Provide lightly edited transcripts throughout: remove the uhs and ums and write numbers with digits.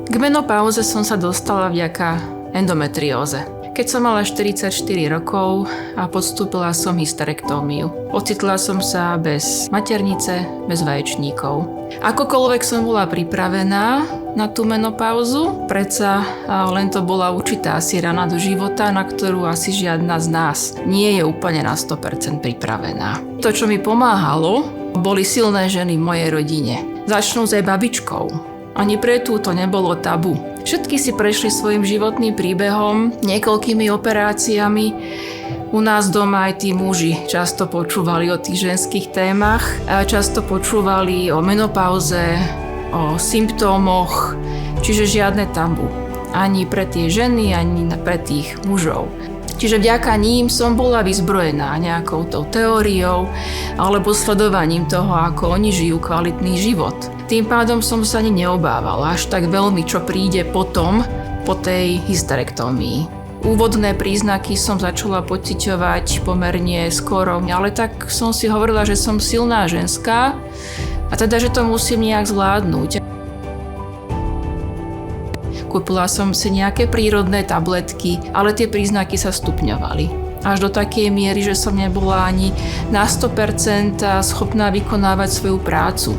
K menopauze som sa dostala vďaka endometrióze. Keď som mala 44 rokov a podstúpila som hysterektómiu. Ocitla som sa bez maternice, bez vaječníkov. Akokoľvek som bola pripravená na tú menopauzu, predsa len to bola určitá asi rana do života, na ktorú asi žiadna z nás nie je úplne na 100% pripravená. To, čo mi pomáhalo, boli silné ženy v mojej rodine. Začnú s jej babičkou. Ani pre tú to nebolo tabu. Všetky si prešli svojim životným príbehom, niekoľkými operáciami. U nás doma aj tí muži často počúvali o tých ženských témach, často počúvali o menopauze, o symptómoch, čiže žiadne tabu. Ani pre tie ženy, ani pre tých mužov. Čiže vďaka ním som bola vyzbrojená nejakou tou teóriou alebo sledovaním toho, ako oni žijú kvalitný život. Tým pádom som sa ani neobávala až tak veľmi, čo príde potom, po tej hysterektómii. Úvodné príznaky som začala pociťovať pomerne skoro, ale tak som si hovorila, že som silná ženská a teda, že to musím nejak zvládnuť. Kúpila som si nejaké prírodné tabletky, ale tie príznaky sa stupňovali. Až do takej miery, že som nebola ani na 100% schopná vykonávať svoju prácu.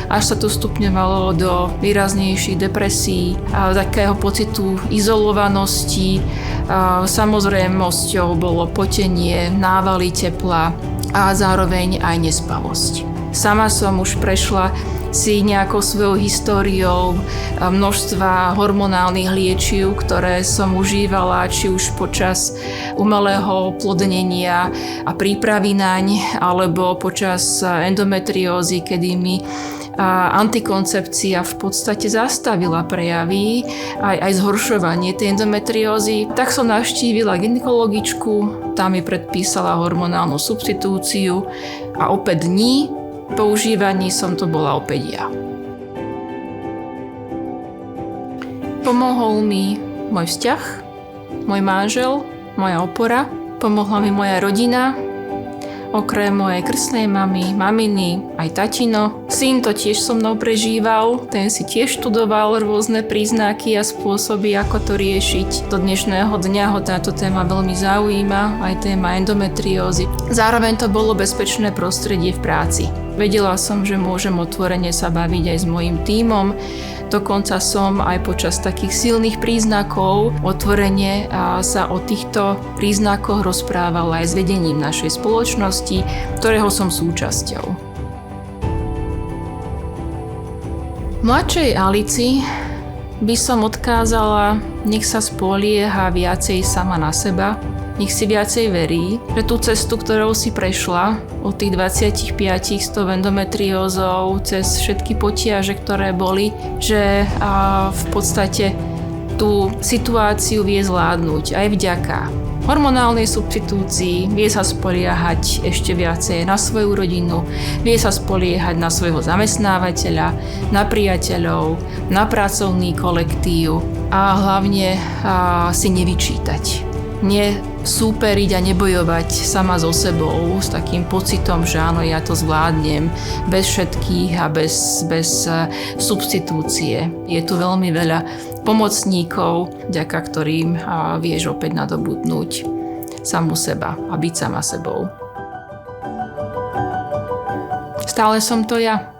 Až sa to stupňovalo do výraznejších depresí, takého pocitu izolovanosti, samozrejmosťou bolo potenie, návaly tepla a zároveň aj nespavosť. Sama som už prešla si nejakou svojou históriou množstva hormonálnych liečiv, ktoré som užívala či už počas umelého oplodnenia a prípravy naň, alebo počas endometriózy, kedy mi antikoncepcia v podstate zastavila prejavy, aj zhoršovanie tej endometriózy. Tak som navštívila gynekologičku, tá mi predpísala hormonálnu substitúciu a o 5 dní používaní som to bola opäť ja. Pomohol mi môj vzťah, môj manžel, moja opora, pomohla mi moja rodina, okrem mojej krstnej mamy, maminy, aj tatino. Syn to tiež so mnou prežíval, ten si tiež študoval rôzne príznaky a spôsoby, ako to riešiť. Do dnešného dňa ho táto téma veľmi zaujíma, aj téma endometriózy. Zároveň to bolo bezpečné prostredie v práci. Vedela som, že môžem otvorene sa baviť aj s mojím tímom. Dokonca som aj počas takých silných príznakov otvorene sa o týchto príznakoch rozprávala aj s vedením našej spoločnosti, ktorého som súčasťou. Mladšej Alici by som odkázala, nech sa spolieha viacej sama na seba, nech si viacej verí, že tú cestu, ktorou si prešla, od tých 25 s tou endometriózou, cez všetky potiaže, ktoré boli, že v podstate tú situáciu vie zvládnuť aj vďaka hormonálnej substitúcii, vie sa spoliehať ešte viacej na svoju rodinu, vie sa spoliehať na svojho zamestnávateľa, na priateľov, na pracovný kolektív a hlavne si nevyčítať. Nesúperiť a nebojovať sama so sebou s takým pocitom, že áno, ja to zvládnem bez všetkých a bez substitúcie. Je tu veľmi veľa pomocníkov, vďaka ktorým vieš opäť nadobudnúť samu seba a byť sama sebou. Stále som to ja.